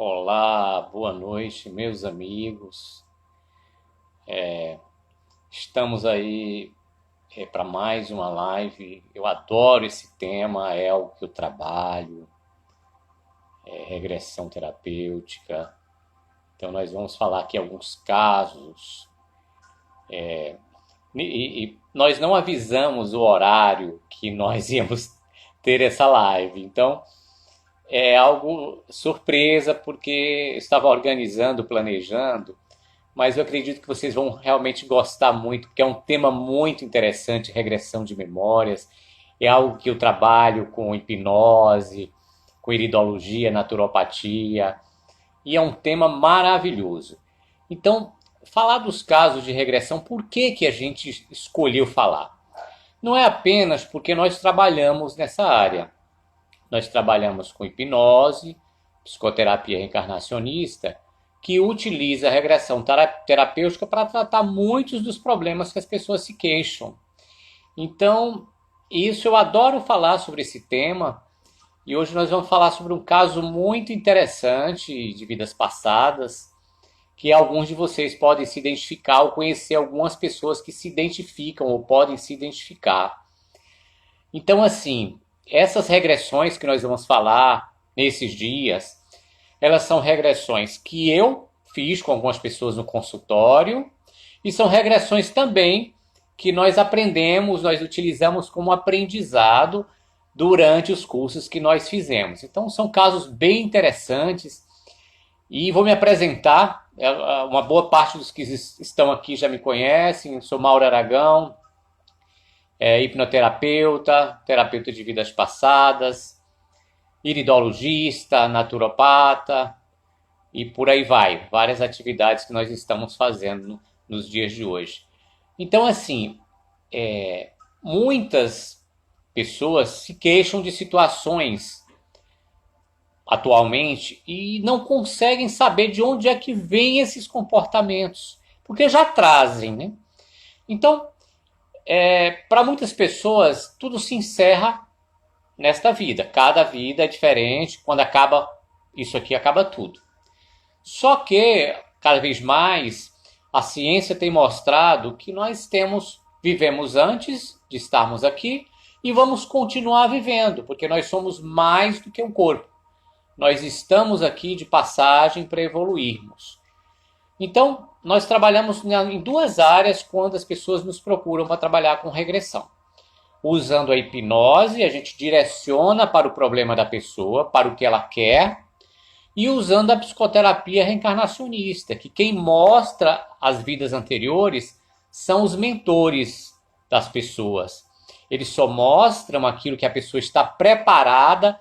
Olá, boa noite, meus amigos. Estamos aí para mais uma live. Eu adoro esse tema, é o que eu trabalho, regressão terapêutica. Então, nós vamos falar aqui alguns casos. E nós não avisamos o horário que nós íamos ter essa live. Então, é algo surpresa, porque eu estava organizando, planejando. Mas eu acredito que vocês vão realmente gostar muito, porque é um tema muito interessante, regressão de memórias. É algo que eu trabalho com hipnose, com iridologia, naturopatia, e é um tema maravilhoso. Então, falar dos casos de regressão, por que que a gente escolheu falar? Não é apenas porque nós trabalhamos nessa área. Nós trabalhamos com hipnose, psicoterapia reencarnacionista, que utiliza a regressão terapêutica para tratar muitos dos problemas que as pessoas se queixam. Então, isso eu adoro falar sobre esse tema, e hoje nós vamos falar sobre um caso muito interessante de vidas passadas, que alguns de vocês podem se identificar ou conhecer algumas pessoas que se identificam ou podem se identificar. Então, assim, essas regressões que nós vamos falar nesses dias, elas são regressões que eu fiz com algumas pessoas no consultório e são regressões também que nós aprendemos, nós utilizamos como aprendizado durante os cursos que nós fizemos. Então são casos bem interessantes e vou me apresentar. Uma boa parte dos que estão aqui já me conhecem. Eu sou Mauro Aragão, hipnoterapeuta, terapeuta de vidas passadas, iridologista, naturopata e por aí vai. Várias atividades que nós estamos fazendo nos dias de hoje. Então, assim, muitas pessoas se queixam de situações atualmente e não conseguem saber de onde é que vêm esses comportamentos, porque já trazem, né? Então, para muitas pessoas, tudo se encerra nesta vida. Cada vida é diferente. Quando acaba isso aqui, acaba tudo. Só que, cada vez mais, a ciência tem mostrado que nós vivemos antes de estarmos aqui e vamos continuar vivendo, porque nós somos mais do que um corpo. Nós estamos aqui de passagem para evoluirmos. Então, nós trabalhamos em duas áreas quando as pessoas nos procuram para trabalhar com regressão. Usando a hipnose, a gente direciona para o problema da pessoa, para o que ela quer, e usando a psicoterapia reencarnacionista, que quem mostra as vidas anteriores são os mentores das pessoas. Eles só mostram aquilo que a pessoa está preparada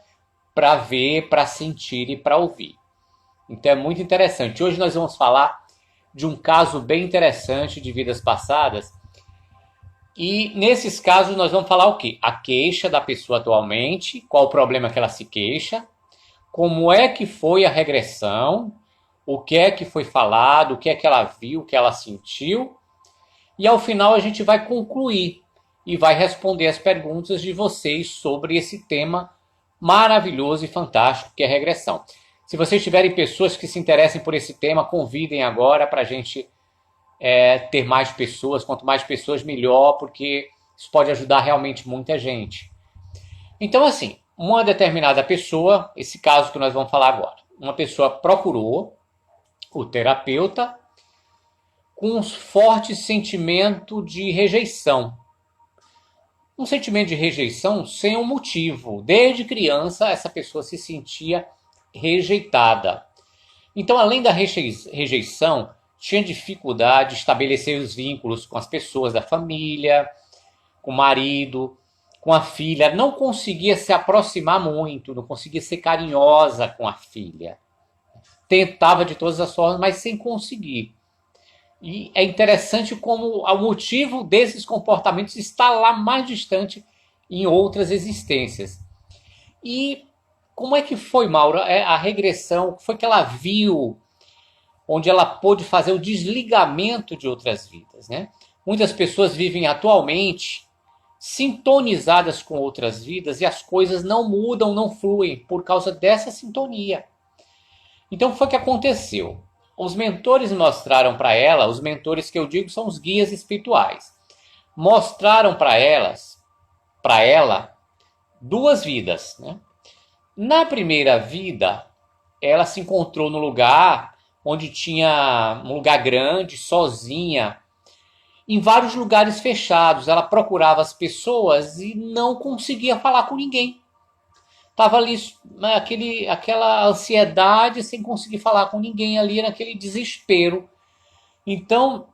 para ver, para sentir e para ouvir. Então é muito interessante. Hoje nós vamos falar de um caso bem interessante de vidas passadas. E nesses casos nós vamos falar o quê? A queixa da pessoa atualmente, qual o problema que ela se queixa, como é que foi a regressão, o que é que foi falado, o que é que ela viu, o que ela sentiu. E ao final a gente vai concluir e vai responder as perguntas de vocês sobre esse tema maravilhoso e fantástico que é a regressão. Se vocês tiverem pessoas que se interessem por esse tema, convidem agora para a gente ter mais pessoas. Quanto mais pessoas, melhor, porque isso pode ajudar realmente muita gente. Então, assim, uma determinada pessoa, esse caso que nós vamos falar agora, uma pessoa procurou o terapeuta com um forte sentimento de rejeição. Um sentimento de rejeição sem um motivo. Desde criança, essa pessoa se sentia rejeitada. Então, além da rejeição, tinha dificuldade de estabelecer os vínculos com as pessoas da família, com o marido, com a filha. Não conseguia se aproximar muito, não conseguia ser carinhosa com a filha. Tentava de todas as formas, mas sem conseguir. E é interessante como o motivo desses comportamentos está lá mais distante em outras existências. E como é que foi, Maura, a regressão? O que foi que ela viu, onde ela pôde fazer o desligamento de outras vidas, né? Muitas pessoas vivem atualmente sintonizadas com outras vidas e as coisas não mudam, não fluem por causa dessa sintonia. Então, foi o que aconteceu. Os mentores mostraram para ela, os mentores que eu digo são os guias espirituais, mostraram para ela, duas vidas, né? Na primeira vida, ela se encontrou no lugar onde tinha um lugar grande, sozinha, em vários lugares fechados. Ela procurava as pessoas e não conseguia falar com ninguém. Tava ali aquela ansiedade sem conseguir falar com ninguém ali, naquele desespero. Então,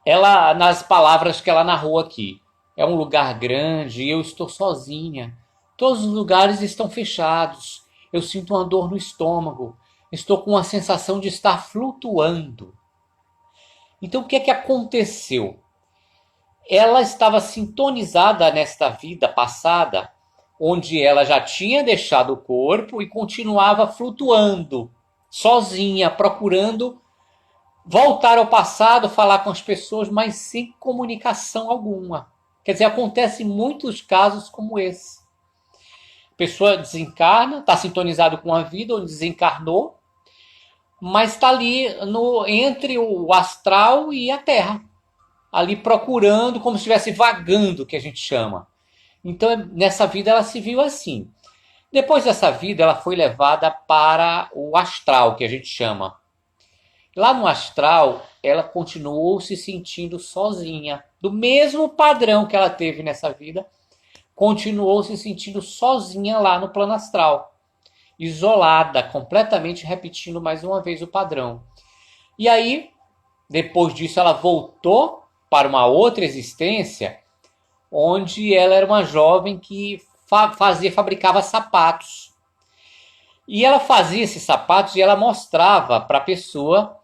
ela, nas palavras que ela narrou aqui, é um lugar grande e eu estou sozinha. Todos os lugares estão fechados. Eu sinto uma dor no estômago. Estou com a sensação de estar flutuando. Então, o que é que aconteceu? Ela estava sintonizada nesta vida passada, onde ela já tinha deixado o corpo e continuava flutuando, sozinha, procurando voltar ao passado, falar com as pessoas, mas sem comunicação alguma. Quer dizer, acontece muitos casos como esse. A pessoa desencarna, está sintonizado com a vida, ou desencarnou, mas está ali entre o astral e a Terra, ali procurando, como se estivesse vagando, que a gente chama. Então, nessa vida ela se viu assim. Depois dessa vida, ela foi levada para o astral, que a gente chama. Lá no astral, ela continuou se sentindo sozinha. Do mesmo padrão que ela teve nessa vida, continuou se sentindo sozinha lá no plano astral. Isolada, completamente repetindo mais uma vez o padrão. E aí, depois disso, ela voltou para uma outra existência, onde ela era uma jovem que fabricava sapatos. E ela fazia esses sapatos e ela mostrava para a pessoa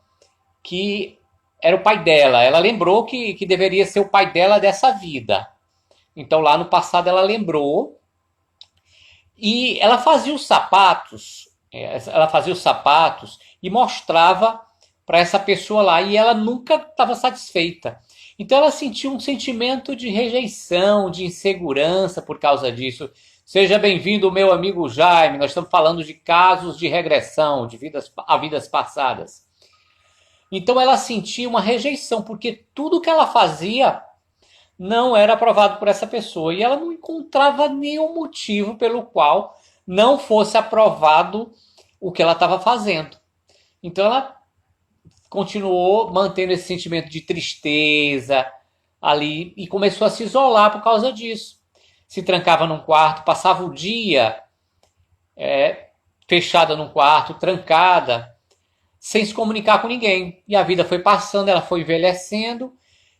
que era o pai dela. Ela lembrou que deveria ser o pai dela dessa vida. Então lá no passado ela lembrou. E ela fazia os sapatos. E mostrava para essa pessoa lá. E ela nunca estava satisfeita. Então ela sentiu um sentimento de rejeição, de insegurança por causa disso. Seja bem-vindo, meu amigo Jaime. Nós estamos falando de casos de regressão, de vidas passadas. Então ela sentia uma rejeição, porque tudo que ela fazia não era aprovado por essa pessoa. E ela não encontrava nenhum motivo pelo qual não fosse aprovado o que ela estava fazendo. Então ela continuou mantendo esse sentimento de tristeza ali e começou a se isolar por causa disso. Se trancava num quarto, passava o dia fechada num quarto, trancada, sem se comunicar com ninguém. E a vida foi passando, ela foi envelhecendo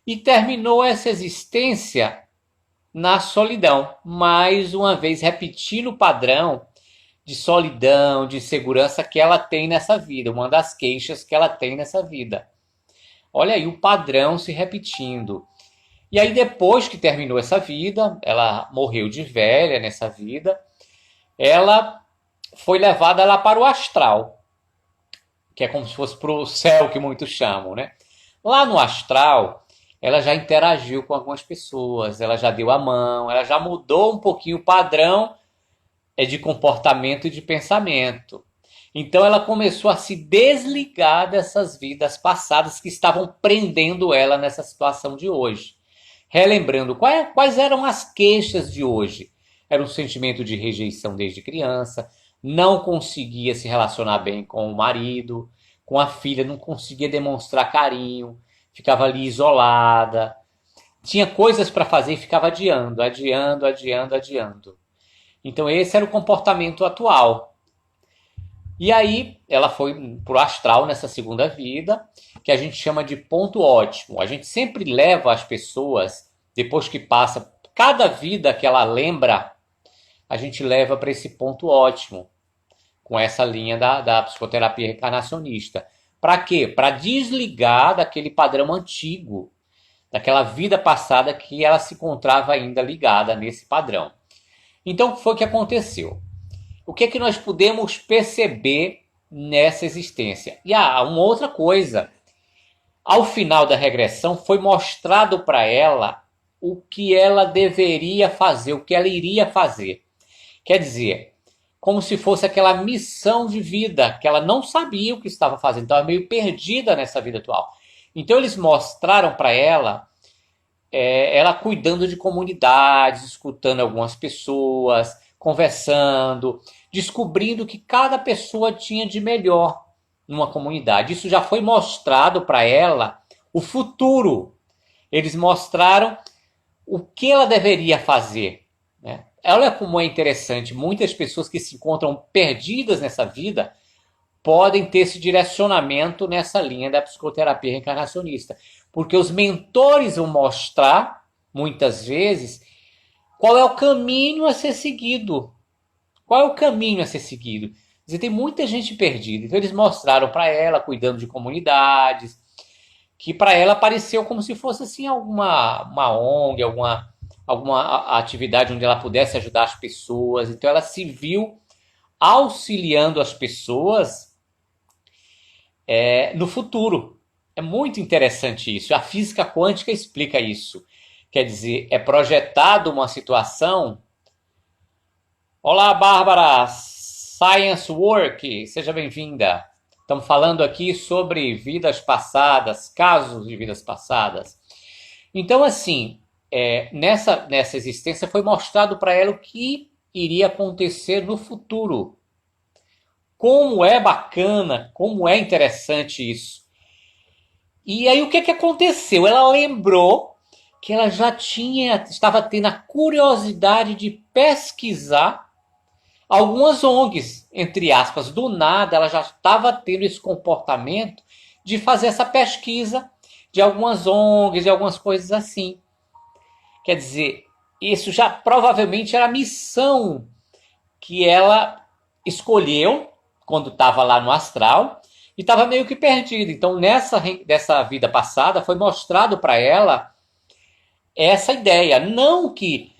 e terminou essa existência na solidão. Mais uma vez repetindo o padrão de solidão, de insegurança que ela tem nessa vida, uma das queixas que ela tem nessa vida. Olha aí o padrão se repetindo. E aí depois que terminou essa vida, ela morreu de velha nessa vida, ela foi levada lá para o astral, que é como se fosse para o céu que muitos chamam, né? Lá no astral, ela já interagiu com algumas pessoas, ela já deu a mão, ela já mudou um pouquinho o padrão de comportamento e de pensamento. Então ela começou a se desligar dessas vidas passadas que estavam prendendo ela nessa situação de hoje. Relembrando, quais eram as queixas de hoje? Era um sentimento de rejeição desde criança, não conseguia se relacionar bem com o marido, com a filha, não conseguia demonstrar carinho, ficava ali isolada, tinha coisas para fazer e ficava adiando. Então esse era o comportamento atual. E aí ela foi para o astral nessa segunda vida, que a gente chama de ponto ótimo. A gente sempre leva as pessoas, depois que passa cada vida que ela lembra, a gente leva para esse ponto ótimo, com essa linha da psicoterapia reencarnacionista. Para quê? Para desligar daquele padrão antigo, daquela vida passada que ela se encontrava ainda ligada nesse padrão. Então, o que foi que aconteceu? O que é que nós podemos perceber nessa existência? E uma outra coisa. Ao final da regressão, foi mostrado para ela o que ela deveria fazer, o que ela iria fazer. Quer dizer, como se fosse aquela missão de vida, que ela não sabia o que estava fazendo, estava meio perdida nessa vida atual. Então eles mostraram para ela, ela cuidando de comunidades, escutando algumas pessoas, conversando, descobrindo o que cada pessoa tinha de melhor numa comunidade. Isso já foi mostrado para ela, o futuro. Eles mostraram o que ela deveria fazer, né? Olha como é interessante, muitas pessoas que se encontram perdidas nessa vida podem ter esse direcionamento nessa linha da psicoterapia reencarnacionista, porque os mentores vão mostrar, muitas vezes, qual é o caminho a ser seguido. Qual é o caminho a ser seguido? Quer dizer, tem muita gente perdida, então eles mostraram para ela, cuidando de comunidades, que para ela pareceu como se fosse assim uma ONG, alguma atividade onde ela pudesse ajudar as pessoas. Então ela se viu auxiliando as pessoas no futuro. É muito interessante isso. A física quântica explica isso. Quer dizer, é projetado uma situação. Olá, Bárbara, Science Work, seja bem-vinda. Estamos falando aqui sobre vidas passadas, casos de vidas passadas. Então, assim, nessa existência foi mostrado para ela o que iria acontecer no futuro. Como é bacana, como é interessante isso. E aí o que aconteceu? Ela lembrou que ela já estava tendo a curiosidade de pesquisar algumas ONGs, entre aspas, do nada ela já estava tendo esse comportamento de fazer essa pesquisa de algumas ONGs, de algumas coisas assim. Quer dizer, isso já provavelmente era a missão que ela escolheu quando estava lá no astral e estava meio que perdida. Então, nessa vida passada, foi mostrado para ela essa ideia. Não que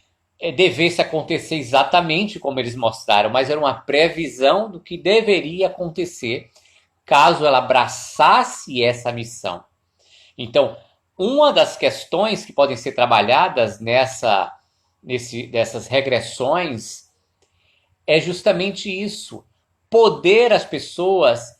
devesse acontecer exatamente como eles mostraram, mas era uma previsão do que deveria acontecer caso ela abraçasse essa missão. Então, uma das questões que podem ser trabalhadas dessas regressões é justamente isso. Poder as pessoas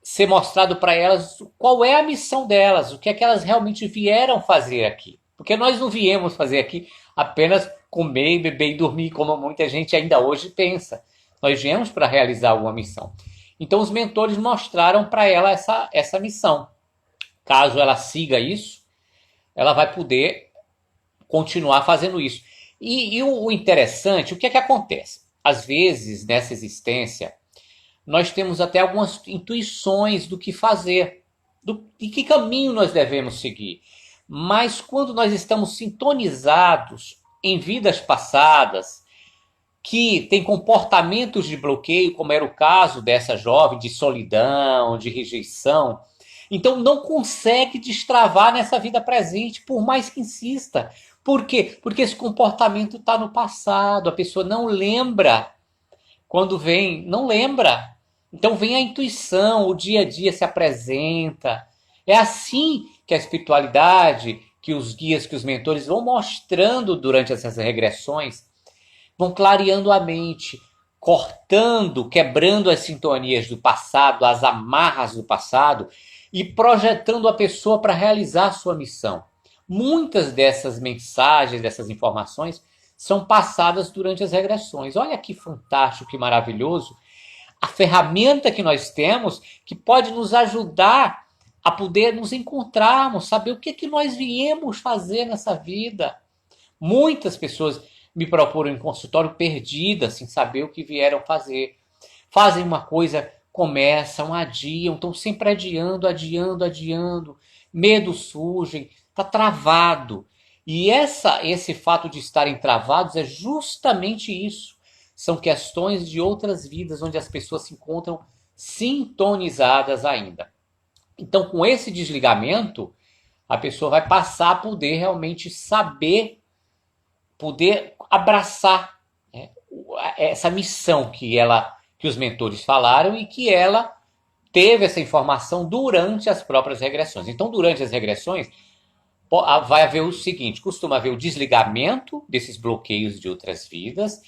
ser mostrado para elas qual é a missão delas, o que é que elas realmente vieram fazer aqui. Porque nós não viemos fazer aqui apenas comer, beber e dormir, como muita gente ainda hoje pensa. Nós viemos para realizar alguma missão. Então os mentores mostraram para ela essa missão. Caso ela siga isso, ela vai poder continuar fazendo isso. E o interessante, o que é que acontece? Às vezes, nessa existência, nós temos até algumas intuições do que fazer, de que caminho nós devemos seguir. Mas quando nós estamos sintonizados em vidas passadas, que tem comportamentos de bloqueio, como era o caso dessa jovem, de solidão, de rejeição, então não consegue destravar nessa vida presente, por mais que insista. Por quê? Porque esse comportamento está no passado, a pessoa não lembra quando vem, não lembra. Então vem a intuição, o dia a dia se apresenta. É assim que a espiritualidade, que os guias, que os mentores vão mostrando durante essas regressões, vão clareando a mente, cortando, quebrando as sintonias do passado, as amarras do passado e projetando a pessoa para realizar a sua missão. Muitas dessas mensagens, dessas informações, são passadas durante as regressões. Olha que fantástico, que maravilhoso. A ferramenta que nós temos que pode nos ajudar a poder nos encontrarmos, saber o que nós viemos fazer nessa vida. Muitas pessoas me procuram em consultório perdidas, sem saber o que vieram fazer. Fazem uma coisa, começam, adiam, estão sempre adiando. Medos surgem, está travado. E esse fato de estarem travados é justamente isso. São questões de outras vidas onde as pessoas se encontram sintonizadas ainda. Então, com esse desligamento, a pessoa vai passar a poder realmente saber, poder abraçar, né, essa missão que os mentores falaram e que ela teve essa informação durante as próprias regressões. Então, durante as regressões, vai haver o seguinte, costuma haver o desligamento desses bloqueios de outras vidas,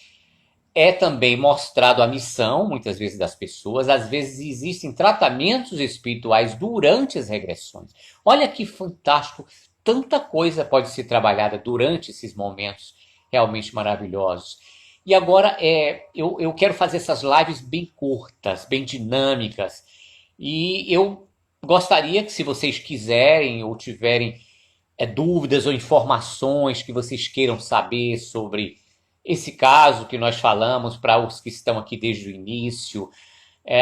É também mostrado a missão, muitas vezes, das pessoas. Às vezes existem tratamentos espirituais durante as regressões. Olha que fantástico! Tanta coisa pode ser trabalhada durante esses momentos realmente maravilhosos. E agora eu quero fazer essas lives bem curtas, bem dinâmicas. E eu gostaria que, se vocês quiserem ou tiverem dúvidas ou informações que vocês queiram saber sobre esse caso que nós falamos, para os que estão aqui desde o início,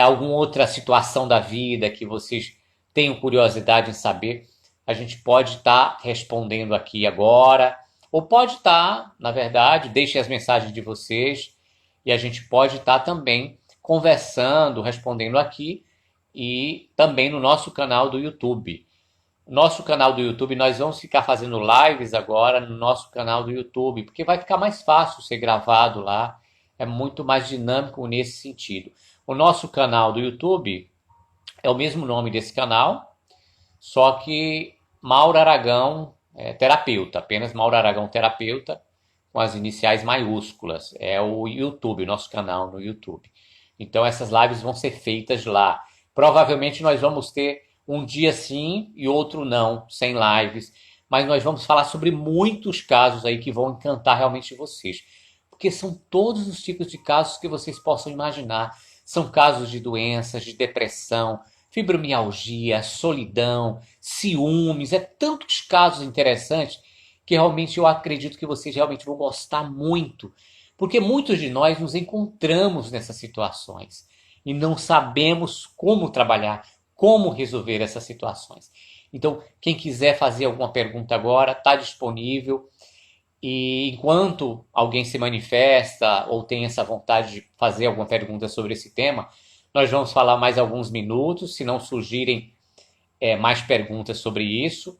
alguma outra situação da vida que vocês tenham curiosidade em saber, a gente pode estar respondendo aqui agora, ou pode estar, na verdade, deixem as mensagens de vocês e a gente pode estar também conversando, respondendo aqui e também no nosso canal do YouTube. Nosso canal do YouTube, nós vamos ficar fazendo lives agora no nosso canal do YouTube, porque vai ficar mais fácil ser gravado lá, é muito mais dinâmico nesse sentido. O nosso canal do YouTube é o mesmo nome desse canal, só que Mauro Aragão Terapeuta, apenas Mauro Aragão Terapeuta, com as iniciais maiúsculas. É o YouTube, o nosso canal no YouTube. Então essas lives vão ser feitas lá. Provavelmente nós vamos ter um dia sim e outro não, sem lives, mas nós vamos falar sobre muitos casos aí que vão encantar realmente vocês, porque são todos os tipos de casos que vocês possam imaginar. São casos de doenças, de depressão, fibromialgia, solidão, ciúmes, tantos casos interessantes que realmente eu acredito que vocês realmente vão gostar muito, porque muitos de nós nos encontramos nessas situações e não sabemos como trabalhar, como resolver essas situações. Então, quem quiser fazer alguma pergunta agora, está disponível. E enquanto alguém se manifesta ou tem essa vontade de fazer alguma pergunta sobre esse tema, nós vamos falar mais alguns minutos. Se não surgirem mais perguntas sobre isso,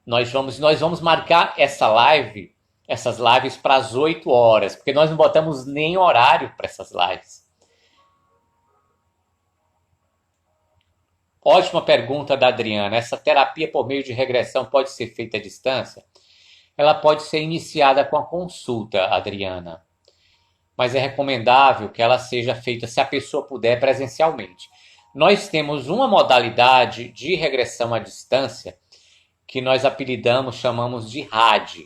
nós vamos marcar essas lives para as 8 horas, porque nós não botamos nem horário para essas lives. Ótima pergunta da Adriana. Essa terapia por meio de regressão pode ser feita à distância? Ela pode ser iniciada com a consulta, Adriana, mas é recomendável que ela seja feita, se a pessoa puder, presencialmente. Nós temos uma modalidade de regressão à distância que nós apelidamos, chamamos de RAD,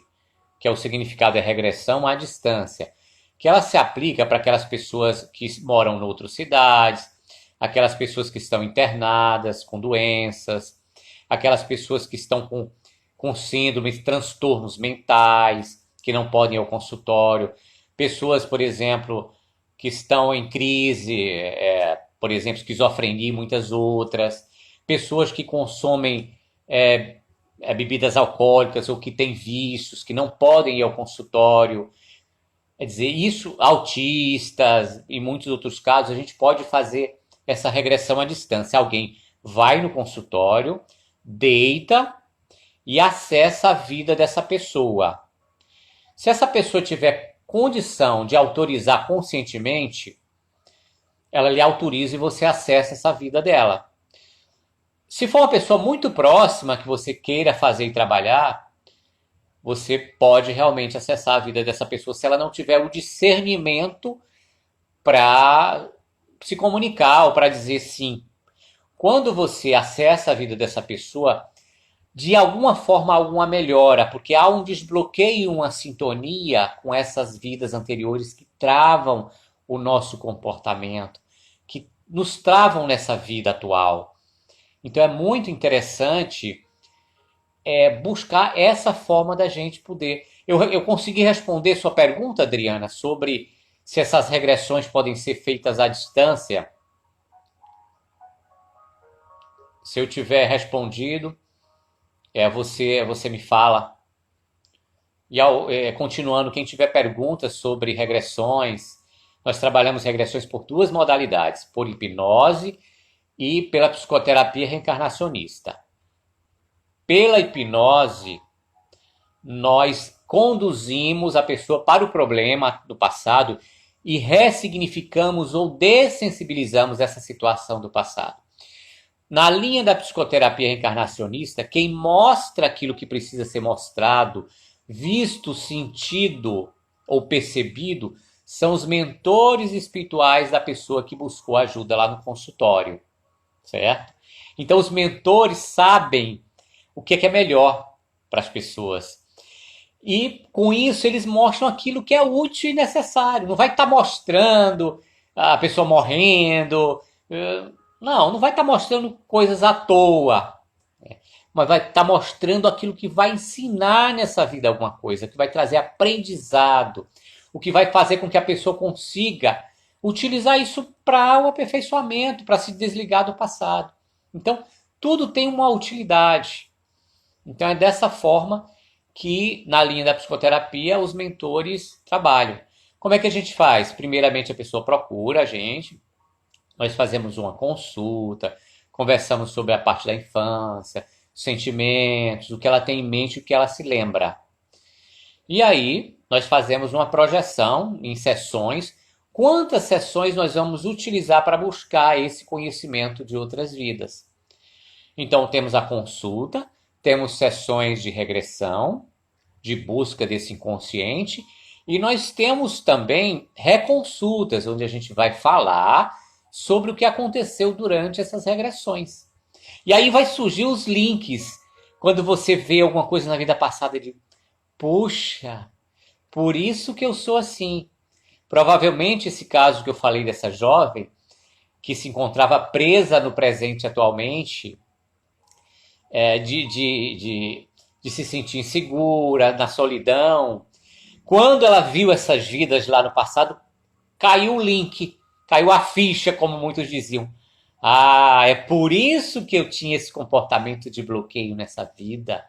que é o significado regressão à distância, que ela se aplica para aquelas pessoas que moram em outras cidades, aquelas pessoas que estão internadas com doenças, aquelas pessoas que estão com síndromes, transtornos mentais, que não podem ir ao consultório, pessoas, por exemplo, que estão em crise, por exemplo, esquizofrenia e muitas outras, pessoas que consomem bebidas alcoólicas ou que têm vícios, que não podem ir ao consultório. Quer dizer, isso, autistas e muitos outros casos, a gente pode fazer essa regressão à distância. Alguém vai no consultório, deita e acessa a vida dessa pessoa. Se essa pessoa tiver condição de autorizar conscientemente, ela lhe autoriza e você acessa essa vida dela. Se for uma pessoa muito próxima que você queira fazer e trabalhar, você pode realmente acessar a vida dessa pessoa se ela não tiver o discernimento para se comunicar ou para dizer sim. Quando você acessa a vida dessa pessoa, de alguma forma alguma melhora, porque há um desbloqueio, uma sintonia com essas vidas anteriores que travam o nosso comportamento, que nos travam nessa vida atual. Então é muito interessante buscar essa forma da gente poder. Eu consegui responder sua pergunta, Adriana, sobre se essas regressões podem ser feitas à distância. Se eu tiver respondido, você me fala. E continuando, quem tiver perguntas sobre regressões, nós trabalhamos regressões por duas modalidades, por hipnose e pela psicoterapia reencarnacionista. Pela hipnose, nós conduzimos a pessoa para o problema do passado e ressignificamos ou dessensibilizamos essa situação do passado. Na linha da psicoterapia reencarnacionista, quem mostra aquilo que precisa ser mostrado, visto, sentido ou percebido, são os mentores espirituais da pessoa que buscou ajuda lá no consultório, certo? Então os mentores sabem o que é melhor para as pessoas. E com isso eles mostram aquilo que é útil e necessário. Não vai estar mostrando a pessoa morrendo. Não vai estar mostrando coisas à toa. Mas vai estar mostrando aquilo que vai ensinar nessa vida alguma coisa, que vai trazer aprendizado, o que vai fazer com que a pessoa consiga utilizar isso para o aperfeiçoamento, para se desligar do passado. Então, tudo tem uma utilidade. Então, é dessa forma que, na linha da psicoterapia, os mentores trabalham. Como é que a gente faz? Primeiramente, a pessoa procura a gente, nós fazemos uma consulta, conversamos sobre a parte da infância, sentimentos, o que ela tem em mente, o que ela se lembra. E aí, nós fazemos uma projeção em sessões. Quantas sessões nós vamos utilizar para buscar esse conhecimento de outras vidas? Então, temos a consulta, temos sessões de regressão, de busca desse inconsciente, e nós temos também reconsultas, onde a gente vai falar sobre o que aconteceu durante essas regressões. E aí vai surgir os links. Quando você vê alguma coisa na vida passada, de puxa, por isso que eu sou assim. Provavelmente esse caso que eu falei dessa jovem, que se encontrava presa no presente atualmente, de se sentir insegura, na solidão. Quando ela viu essas vidas lá no passado, caiu o link, caiu a ficha, como muitos diziam. Ah, é por isso que eu tinha esse comportamento de bloqueio nessa vida.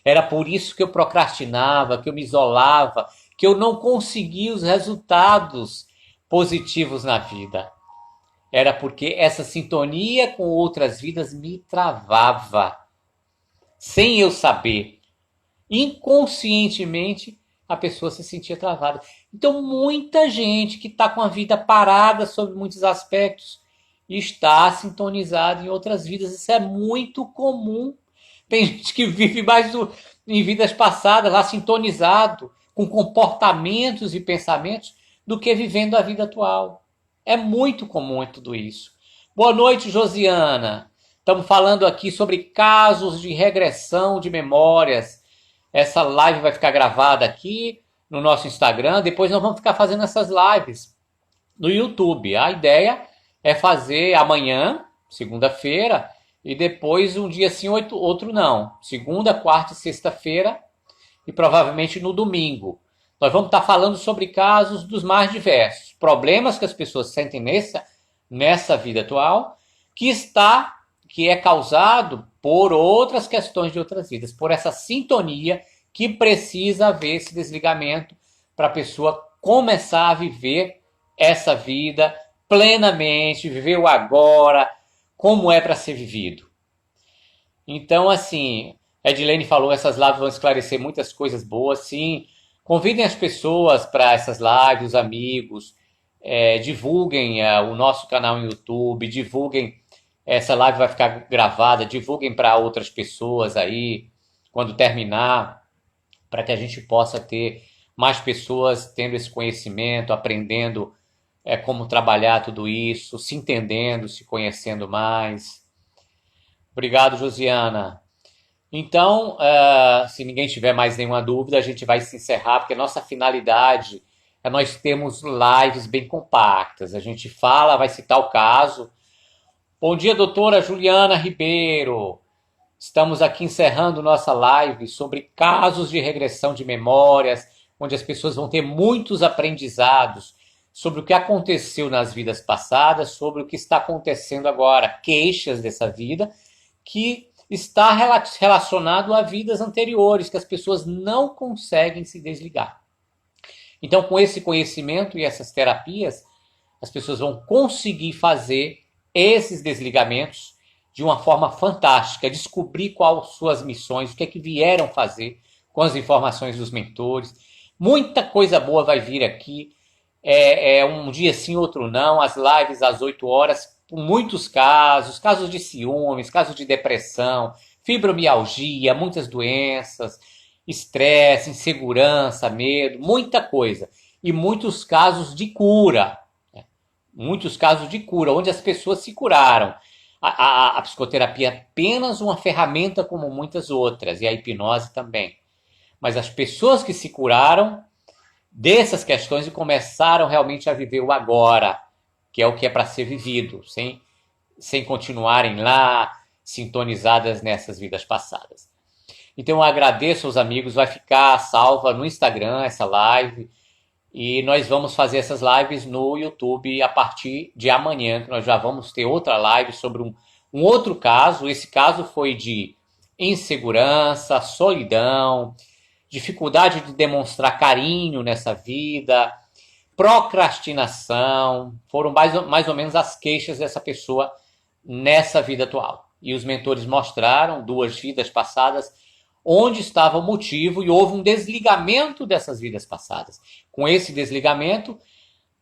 Era por isso que eu procrastinava, que eu me isolava, que eu não conseguia os resultados positivos na vida. Era porque essa sintonia com outras vidas me travava, sem eu saber. Inconscientemente, a pessoa se sentia travada. Então, muita gente que está com a vida parada sobre muitos aspectos está sintonizada em outras vidas. Isso é muito comum. Tem gente que vive mais em vidas passadas, lá sintonizado, com comportamentos e pensamentos, do que vivendo a vida atual. É muito comum tudo isso. Boa noite, Josiana. Estamos falando aqui sobre casos de regressão de memórias. Essa live vai ficar gravada aqui no nosso Instagram. Depois nós vamos ficar fazendo essas lives no YouTube. A ideia é fazer amanhã, segunda-feira, e depois um dia sim, outro não. Segunda, quarta e sexta-feira, e provavelmente no domingo. Nós vamos estar falando sobre casos dos mais diversos, problemas que as pessoas sentem nessa vida atual, que é causado por outras questões de outras vidas, por essa sintonia que precisa haver esse desligamento para a pessoa começar a viver essa vida plenamente, viver o agora, como é para ser vivido. Então, assim, a Edilene falou, essas lives vão esclarecer muitas coisas boas, sim. Convidem as pessoas para essas lives, os amigos, divulguem o nosso canal no YouTube, divulguem, essa live vai ficar gravada, divulguem para outras pessoas aí, quando terminar, para que a gente possa ter mais pessoas tendo esse conhecimento, aprendendo como trabalhar tudo isso, se entendendo, se conhecendo mais. Obrigado, Josiana. Então, se ninguém tiver mais nenhuma dúvida, a gente vai se encerrar, porque a nossa finalidade é nós termos lives bem compactas. A gente fala, vai citar o caso. Bom dia, doutora Juliana Ribeiro. Estamos aqui encerrando nossa live sobre casos de regressão de memórias, onde as pessoas vão ter muitos aprendizados sobre o que aconteceu nas vidas passadas, sobre o que está acontecendo agora, queixas dessa vida, que está relacionado a vidas anteriores, que as pessoas não conseguem se desligar. Então, com esse conhecimento e essas terapias, as pessoas vão conseguir fazer esses desligamentos de uma forma fantástica, descobrir quais suas missões, o que é que vieram fazer com as informações dos mentores. Muita coisa boa vai vir aqui. Um dia sim, outro não, as lives às 8 horas, com muitos casos de ciúmes, casos de depressão, fibromialgia, muitas doenças, estresse, insegurança, medo, muita coisa. e muitos casos de cura. Né? Muitos casos de cura, onde as pessoas se curaram. A psicoterapia é apenas uma ferramenta como muitas outras, e a hipnose também. Mas as pessoas que se curaram dessas questões e começaram realmente a viver o agora, que é para ser vivido, sem continuarem lá sintonizadas nessas vidas passadas. Então eu agradeço aos amigos, vai ficar salva no Instagram essa live, e nós vamos fazer essas lives no YouTube a partir de amanhã, que nós já vamos ter outra live sobre um outro caso. Esse caso foi de insegurança, solidão, dificuldade de demonstrar carinho nessa vida, procrastinação, foram mais ou menos as queixas dessa pessoa nessa vida atual. E os mentores mostraram 2 vidas passadas onde estava o motivo e houve um desligamento dessas vidas passadas. Com esse desligamento,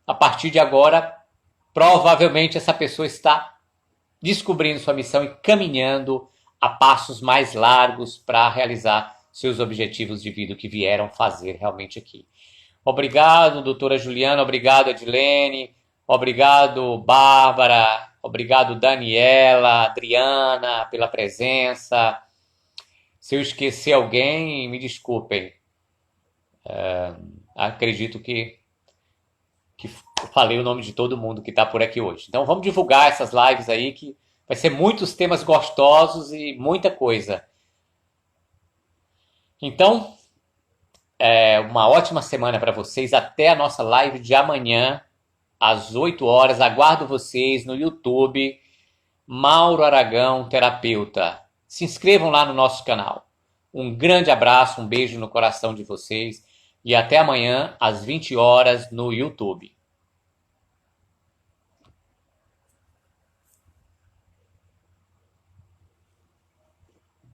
a partir de agora, provavelmente essa pessoa está descobrindo sua missão e caminhando a passos mais largos para realizar seus objetivos de vida que vieram fazer realmente aqui. Obrigado, doutora Juliana, obrigado, Edilene, obrigado, Bárbara, obrigado, Daniela, Adriana, pela presença. Se eu esquecer alguém, me desculpem. Acredito que falei o nome de todo mundo que está por aqui hoje. Então vamos divulgar essas lives aí, que vai ser muitos temas gostosos e muita coisa. Então, uma ótima semana para vocês. Até a nossa live de amanhã, às 8 horas. Aguardo vocês no YouTube, Mauro Aragão, terapeuta. Se inscrevam lá no nosso canal. Um grande abraço, um beijo no coração de vocês e até amanhã às 20 horas no YouTube.